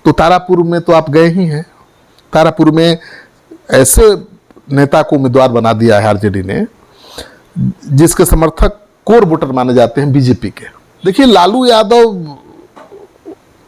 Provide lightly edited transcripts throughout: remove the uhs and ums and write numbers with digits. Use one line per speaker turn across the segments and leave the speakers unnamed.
तो तारापुर में तो आप गए ही हैं। तारापुर में ऐसे नेता को उम्मीदवार बना दिया है आरजेडी ने जिसके समर्थक कोर वोटर माने जाते हैं बीजेपी के। देखिए, लालू यादव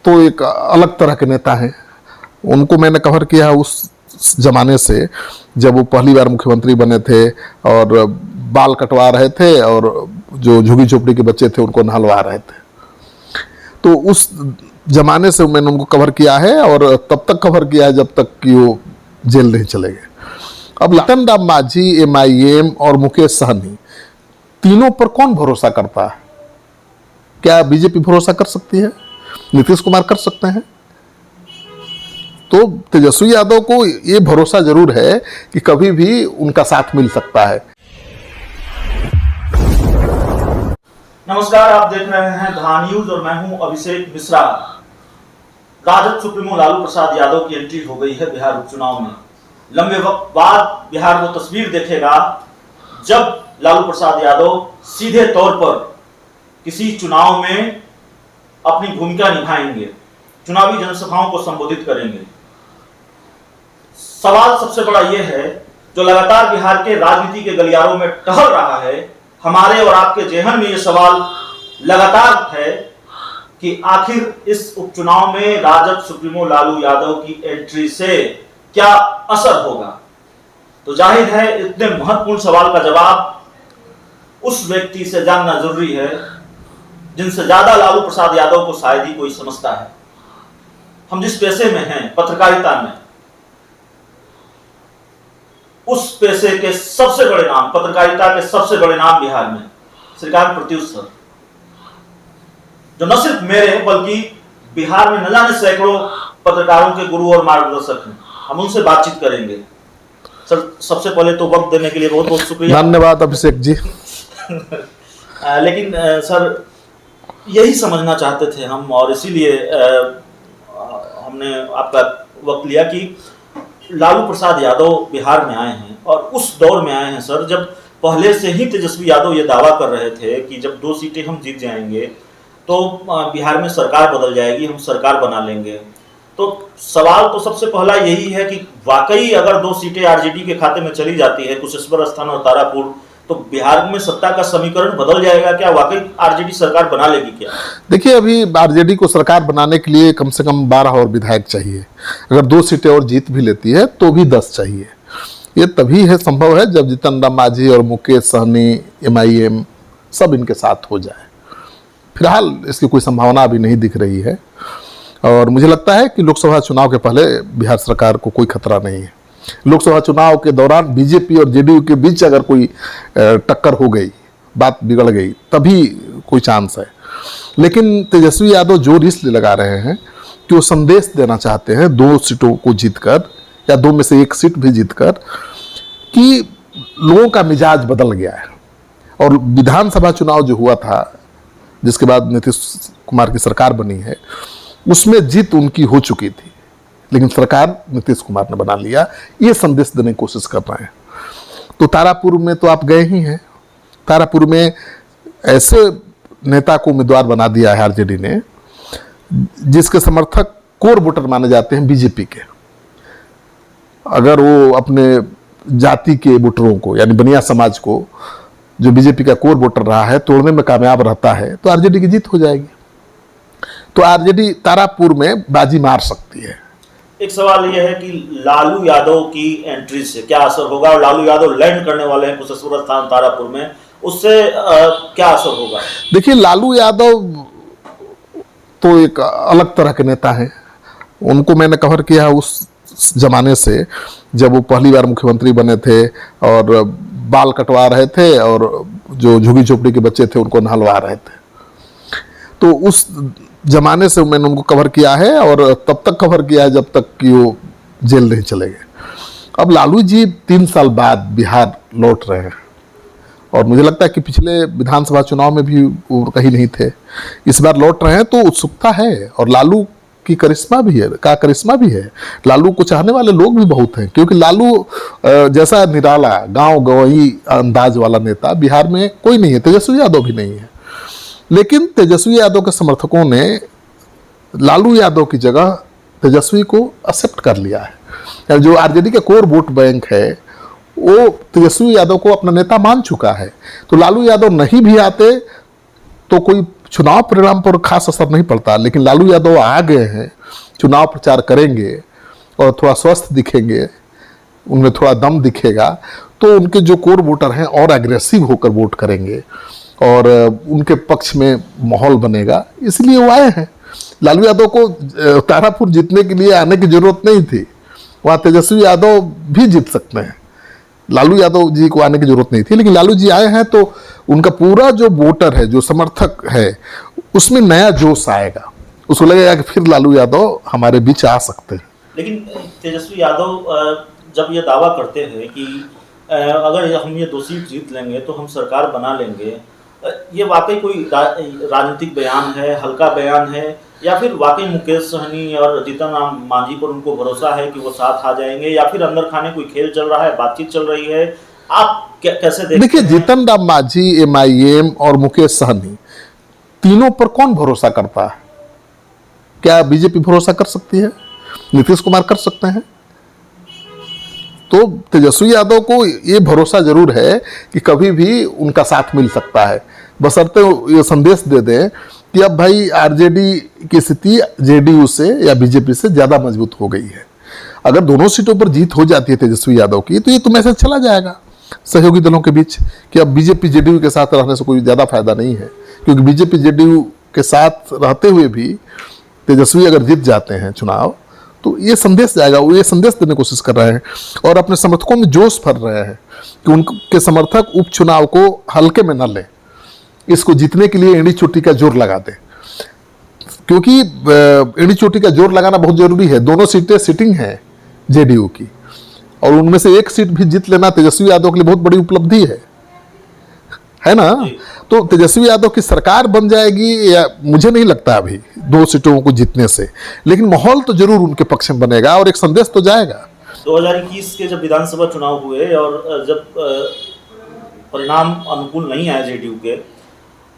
तो एक अलग तरह के नेता हैं। उनको मैंने कवर किया उस जमाने से जब वो पहली बार मुख्यमंत्री बने थे और बाल कटवा रहे थे और जो झुग्गी झोपड़ी के बच्चे थे उनको नहलवा रहे थे। तो उस जमाने से मैंने उनको कवर किया है और तब तक कवर किया है जब तक कि वो जेल नहीं चले गए। अब लखन राम मांझी, MIM और मुकेश सहनी, तीनों पर कौन भरोसा करता है? क्या बीजेपी भरोसा कर सकती है? नीतीश कुमार कर सकते हैं? तो तेजस्वी यादव को ये भरोसा जरूर है कि कभी भी उनका साथ मिल सकता है।
नमस्कार, आप देख रहे हैं धा न्यूज और मैं हूं अभिषेक मिश्रा। राजद सुप्रीमो लालू प्रसाद यादव की एंट्री हो गई है बिहार उपचुनाव में। लंबे वक्त बाद बिहार वो तस्वीर देखेगा जब लालू प्रसाद यादव सीधे तौर पर किसी चुनाव में अपनी भूमिका निभाएंगे, चुनावी जनसभाओं को संबोधित करेंगे। सवाल सबसे बड़ा यह है जो लगातार बिहार के राजनीति के गलियारों में टहल रहा है, हमारे और आपके जेहन में यह सवाल लगातार है कि आखिर इस उपचुनाव में राजद सुप्रीमो लालू यादव की एंट्री से क्या असर होगा। तो जाहिर है इतने महत्वपूर्ण सवाल का जवाब उस व्यक्ति से जानना जरूरी है जिनसे ज्यादा लालू प्रसाद यादव को शायद ही कोई समझता है। हम जिस पेशे में हैं, पत्रकारिता में, उस पेशे के सबसे बड़े नाम, पत्रकारिता के सबसे बड़े नाम बिहार में श्रीकांत प्रत्युष सर, जो न सिर्फ मेरे बल्कि बिहार में न जाने सैकड़ों पत्रकारों के गुरु और मार्गदर्शक हैं। हम उनसे बातचीत करेंगे। सर, सबसे पहले तो वक्त देने के लिए बहुत बहुत शुक्रिया।
धन्यवाद अभिषेक जी।
लेकिन सर, यही समझना चाहते थे हम और इसीलिए हमने आपका वक्त लिया कि लालू प्रसाद यादव बिहार में आए हैं और उस दौर में आए हैं सर जब पहले से ही तेजस्वी यादव ये दावा कर रहे थे कि जब 2 सीटें हम जीत जाएंगे तो बिहार में सरकार बदल जाएगी, हम सरकार बना लेंगे। तो सवाल तो सबसे पहला यही है कि वाकई अगर 2 सीटें आरजेडी के खाते में चली जाती है, कुशेश्वर स्थान और तारापुर, तो बिहार में सत्ता का समीकरण बदल जाएगा क्या? वाकई आरजेडी सरकार बना लेगी क्या?
देखिए, अभी आरजेडी को सरकार बनाने के लिए कम से कम 12 और विधायक चाहिए। अगर 2 सीटें और जीत भी लेती है तो भी 10 चाहिए। ये तभी है संभव है जब जीतन राम मांझी और मुकेश सहनी, MIM सब इनके साथ हो जाए। फिलहाल इसकी कोई संभावना अभी नहीं दिख रही है और मुझे लगता है कि लोकसभा चुनाव के पहले बिहार सरकार को कोई खतरा नहीं है। लोकसभा चुनाव के दौरान बीजेपी और जेडीयू के बीच अगर कोई टक्कर हो गई, बात बिगड़ गई, तभी कोई चांस है। लेकिन तेजस्वी यादव जोर इसलिए लगा रहे हैं कि वो संदेश देना चाहते हैं 2 सीटों को जीतकर या 2 में से 1 सीट भी जीतकर कि लोगों का मिजाज बदल गया है। और विधानसभा चुनाव जो हुआ था जिसके बाद नीतीश कुमार की सरकार बनी है, उसमें जीत उनकी हो चुकी थी, लेकिन सरकार नीतीश कुमार ने बना लिया। ये संदेश देने की कोशिश कर रहे हैं। तो तारापुर में तो आप गए ही हैं। तारापुर में ऐसे नेता को उम्मीदवार बना दिया है आरजेडी ने जिसके समर्थक कोर वोटर माने जाते हैं बीजेपी के। अगर वो अपने जाति के वोटरों को, यानी बनिया समाज को, जो बीजेपी का कोर वोटर रहा है, तोड़ने में कामयाब रहता है तो आरजेडी की जीत हो जाएगी। तो आरजेडी तारापुर में बाजी मार सकती है।
एक सवाल यह है कि लालू यादव की एंट्री से क्या असर होगा और लालू यादव लैंड करने वाले हैं कुशेश्वर स्थान तारापुर में, उससे क्या असर होगा?
देखिए, लालू यादव तो एक अलग तरह के नेता हैं। उनको मैंने कवर किया उस जमाने से जब वो पहली बार मुख्यमंत्री बने थे और बाल कटवा रहे थे और जो झुग्गी झोपड़ी के बच्चे थे उनको नहलवा रहे थे। तो उस जमाने से मैंने उनको कवर किया है और तब तक कवर किया है जब तक कि वो जेल नहीं चले गए। अब लालू जी 3 साल बाद बिहार लौट रहे हैं और मुझे लगता है कि पिछले विधानसभा चुनाव में भी वो कहीं नहीं थे। इस बार लौट रहे हैं तो उत्सुकता है और लालू की करिश्मा भी है। लालू को चाहने वाले लोग भी बहुत हैं, क्योंकि लालू जैसा निराला गांव गवई अंदाज वाला नेता बिहार में कोई नहीं है। तेजस्वी यादव भी नहीं है। लेकिन तेजस्वी यादव के समर्थकों ने लालू यादव की जगह तेजस्वी को एक्सेप्ट कर लिया है। यानी जो आरजेडी का कोर वोट बैंक है वो तेजस्वी यादव को अपना नेता मान चुका है। तो लालू यादव नहीं भी आते तो कोई चुनाव परिणाम पर खास असर नहीं पड़ता, लेकिन लालू यादव आ गए हैं, चुनाव प्रचार करेंगे और थोड़ा स्वस्थ दिखेंगे, उनमें थोड़ा दम दिखेगा, तो उनके जो कोर वोटर हैं और एग्रेसिव होकर वोट करेंगे और उनके पक्ष में माहौल बनेगा, इसलिए वो आए हैं। लालू यादव को तारापुर जीतने के लिए आने की जरूरत नहीं थी, वहाँ तेजस्वी यादव भी जीत सकते हैं, लालू यादव जी को आने की जरूरत नहीं थी। लेकिन लालू जी आए हैं तो उनका पूरा जो वोटर है, जो समर्थक है, उसमें नया जोश आएगा, उसको लगेगा कि फिर लालू यादव हमारे बीच आ सकते हैं।
लेकिन तेजस्वी यादव जब ये दावा करते हैं कि अगर हम ये 2 सीट जीत लेंगे तो हम सरकार बना लेंगे, ये वाकई कोई राजनीतिक बयान है, हल्का बयान है, या फिर वाकई मुकेश सहनी और जीतन राम मांझी पर उनको भरोसा है कि वो साथ आ जाएंगे, या फिर अंदर खाने कोई खेल चल रहा है, बातचीत चल रही है? आप कैसे देखते हैं?
देखिए, जीतन राम मांझी, MIM और मुकेश सहनी, तीनों पर कौन भरोसा करता है? क्या बीजेपी भरोसा कर सकती है? नीतीश कुमार कर सकते हैं? तो तेजस्वी यादव को ये भरोसा जरूर है कि कभी भी उनका साथ मिल सकता है, बशर्ते ये संदेश दे दें कि अब भाई आरजेडी की स्थिति जेडीयू से या बीजेपी से ज़्यादा मजबूत हो गई है। अगर दोनों सीटों पर जीत हो जाती है तेजस्वी यादव की, तो ये तो मैसेज चला जाएगा सहयोगी दलों के बीच कि अब बीजेपी जेडीयू के साथ रहने से कोई ज़्यादा फायदा नहीं है, क्योंकि बीजेपी जेडीयू के साथ रहते हुए भी तेजस्वी अगर जीत जाते हैं चुनाव, तो ये संदेश जाएगा। वो ये संदेश देने की कोशिश कर रहे हैं और अपने समर्थकों में जोश भर रहे हैं कि उनके समर्थक उपचुनाव को हल्के में न लें, इसको जीतने के लिए एड़ी चोटी का जोर लगा दें, क्योंकि एड़ी चोटी का जोर लगाना बहुत जरूरी है। दोनों सीटें सिटिंग हैं जेडीयू की, और उनमें से एक सीट भी जीत लेना तेजस्वी यादव के लिए बहुत बड़ी उपलब्धि है ना। तो तेजस्वी यादव की सरकार बन जाएगी या मुझे नहीं लगता अभी 2 सीटों को जीतने से, लेकिन माहौल तो जरूर उनके पक्ष में बनेगा और एक संदेश तो जाएगा।
2021 के जब विधानसभा चुनाव हुए और जब परिणाम अनुकूल नहीं आए जेडीयू के,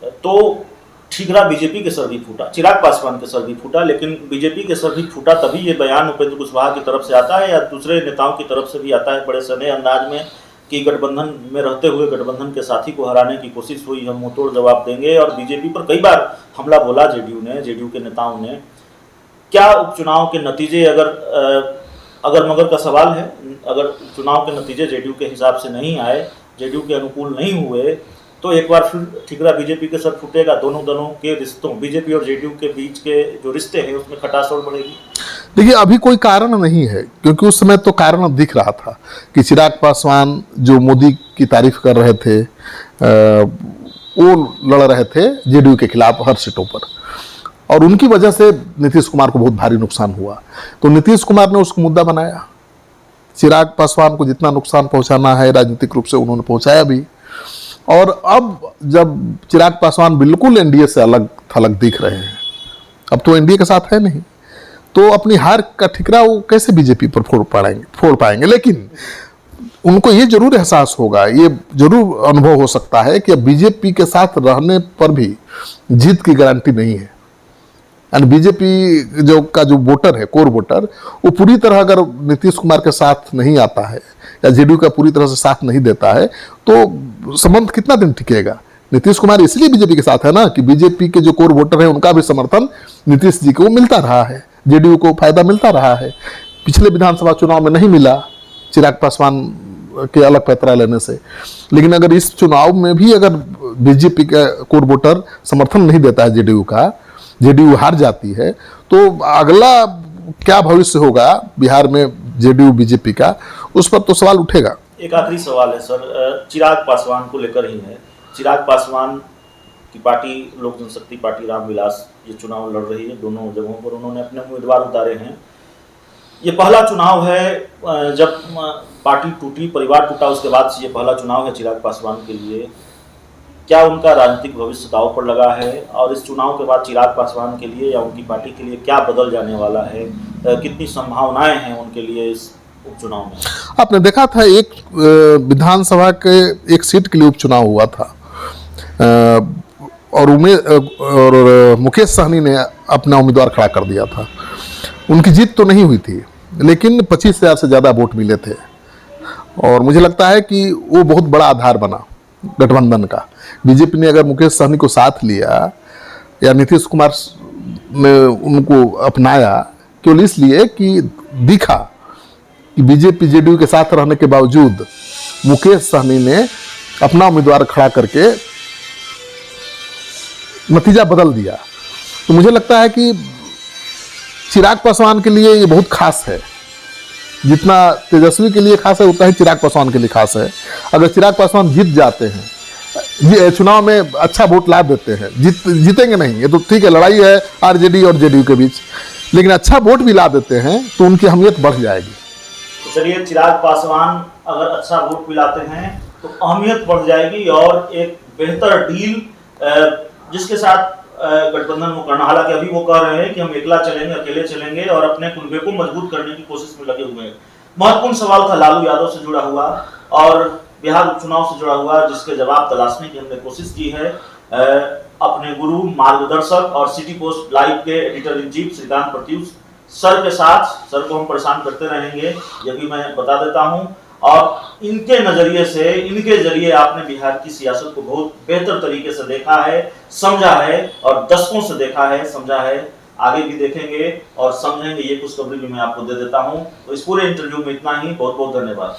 तो ठीकरा बीजेपी के सर भी फूटा, चिराग पासवान के सर भी फूटा, लेकिन बीजेपी के सर भी फूटा तभी ये बयान उपेंद्र कुशवाहा की तरफ से आता है या दूसरे नेताओं की तरफ से भी आता है बड़े सने अंदाज में कि गठबंधन में रहते हुए गठबंधन के साथी को हराने की कोशिश हुई, हम मुंहतोड़ जवाब देंगे। और बीजेपी पर कई बार हमला बोला जेडीयू के नेताओं ने। क्या उपचुनाव के नतीजे अगर मगर का सवाल है, अगर चुनाव के नतीजे जेडीयू के हिसाब से नहीं आए, जेडीयू के अनुकूल नहीं हुए, तो एक बार फिर ठीकरा बीजेपी के सर फूटेगा। दोनों दलों के रिश्तों, बीजेपी और जेडीयू के बीच के जो रिश्ते हैं उसमें खटास और बढ़ेगी।
देखिए, अभी कोई कारण नहीं है, क्योंकि उस समय तो कारण दिख रहा था कि चिराग पासवान जो मोदी की तारीफ कर रहे थे, वो लड़ रहे थे जेडीयू के खिलाफ हर सीटों पर, और उनकी वजह से नीतीश कुमार को बहुत भारी नुकसान हुआ। तो नीतीश कुमार ने उसको मुद्दा बनाया, चिराग पासवान को जितना नुकसान पहुंचाना है राजनीतिक रूप से उन्होंने पहुंचाया भी। और अब जब चिराग पासवान बिल्कुल एनडीए से अलग थलग दिख रहे हैं, अब तो एनडीए के साथ है नहीं, तो अपनी हार का ठिकरा वो कैसे बीजेपी पर फोड़ पाएंगे। लेकिन उनको ये जरूर एहसास होगा, ये जरूर अनुभव हो सकता है कि अब बीजेपी के साथ रहने पर भी जीत की गारंटी नहीं है। यानी बीजेपी जो वोटर है, कोर वोटर, वो पूरी तरह अगर नीतीश कुमार के साथ नहीं आता है या जेडीयू का पूरी तरह से साथ नहीं देता है, तो संबंध कितना दिन टिकेगा। नीतीश कुमार इसलिए बीजेपी के साथ है ना कि बीजेपी के जो कोर वोटर है उनका भी समर्थन नीतीश जी को मिलता रहा है, जेडीयू को फायदा मिलता रहा है। पिछले विधानसभा चुनाव में नहीं मिला चिराग पासवान के अलग पैतरा लेने से, लेकिन अगर इस चुनाव में भी अगर बीजेपी का कोर वोटर समर्थन नहीं देता है जेडीयू का, जेडीयू हार जाती है, तो अगला क्या भविष्य होगा बिहार में जेडीयू बीजेपी का, उस पर तो सवाल उठेगा।
एक आखिरी सवाल है सर, चिराग पासवान को लेकर ही है। चिराग पासवान की पार्टी लोक जनशक्ति पार्टी रामविलास ये चुनाव लड़ रही है, दोनों जगहों पर उन्होंने अपने उम्मीदवार उतारे हैं। ये पहला चुनाव है जब पार्टी टूटी, परिवार टूटा, उसके बाद से ये पहला चुनाव है चिराग पासवान के लिए। क्या उनका राजनीतिक भविष्य दांव पर लगा है, और इस चुनाव के बाद चिराग पासवान के लिए या उनकी पार्टी के लिए क्या बदल जाने वाला है, कितनी संभावनाएं हैं उनके लिए इस उपचुनाव में? आपने
देखा था एक विधानसभा के एक सीट के लिए उपचुनाव हुआ था, और मुकेश सहनी ने अपना उम्मीदवार खड़ा कर दिया था। उनकी जीत तो नहीं हुई थी, लेकिन 25,000 से ज़्यादा वोट मिले थे। और मुझे लगता है कि वो बहुत बड़ा आधार बना गठबंधन का। बीजेपी ने अगर मुकेश सहनी को साथ लिया या नीतीश कुमार ने उनको अपनाया, केवल इसलिए कि दिखा कि बीजेपी जेडीयू के साथ रहने के बावजूद मुकेश सहनी ने अपना उम्मीदवार खड़ा करके नतीजा बदल दिया। तो मुझे लगता है कि चिराग पासवान के लिए ये बहुत खास है। जितना तेजस्वी के लिए खास है उतना ही चिराग पासवान के लिए खास है। अगर चिराग पासवान जीत जाते हैं, चुनाव में अच्छा वोट ला देते हैं, जीतेंगे नहीं, ये तो ठीक है, लड़ाई है आरजेडी और जेडीयू के बीच, लेकिन अच्छा वोट भी ला देते हैं तो उनकी अहमियत बढ़ जाएगी।
तो चलिए, चिराग पासवान अगर अच्छा वोट भी लाते हैं तो अहमियत बढ़ जाएगी और एक बेहतर डील जिसके साथ गठबंधन वो करना, हालांकि अभी वो कह रहे हैं कि हम एकला चलेंगे, अकेले चलेंगे और अपने कुनबे को मजबूत करने की कोशिश में लगे हुए हैं। महत्वपूर्ण सवाल था लालू यादव से जुड़ा हुआ और बिहार उपचुनाव से जुड़ा हुआ, जिसके जवाब तलाशने की हमने कोशिश की है अपने गुरु, मार्गदर्शक और सिटी पोस्ट लाइव के editor in chief Shrikant Pratyush sir के साथ। सर को हम परेशान करते रहेंगे, ये भी मैं बता देता हूं। और इनके नजरिए से, इनके जरिए आपने बिहार की सियासत को बहुत बेहतर तरीके से देखा है, समझा है और दशकों से देखा है, समझा है, आगे भी देखेंगे और समझेंगे। ये खुशखबरी भी मैं आपको दे देता हूं। तो इस पूरे इंटरव्यू में इतना ही। बहुत बहुत धन्यवाद।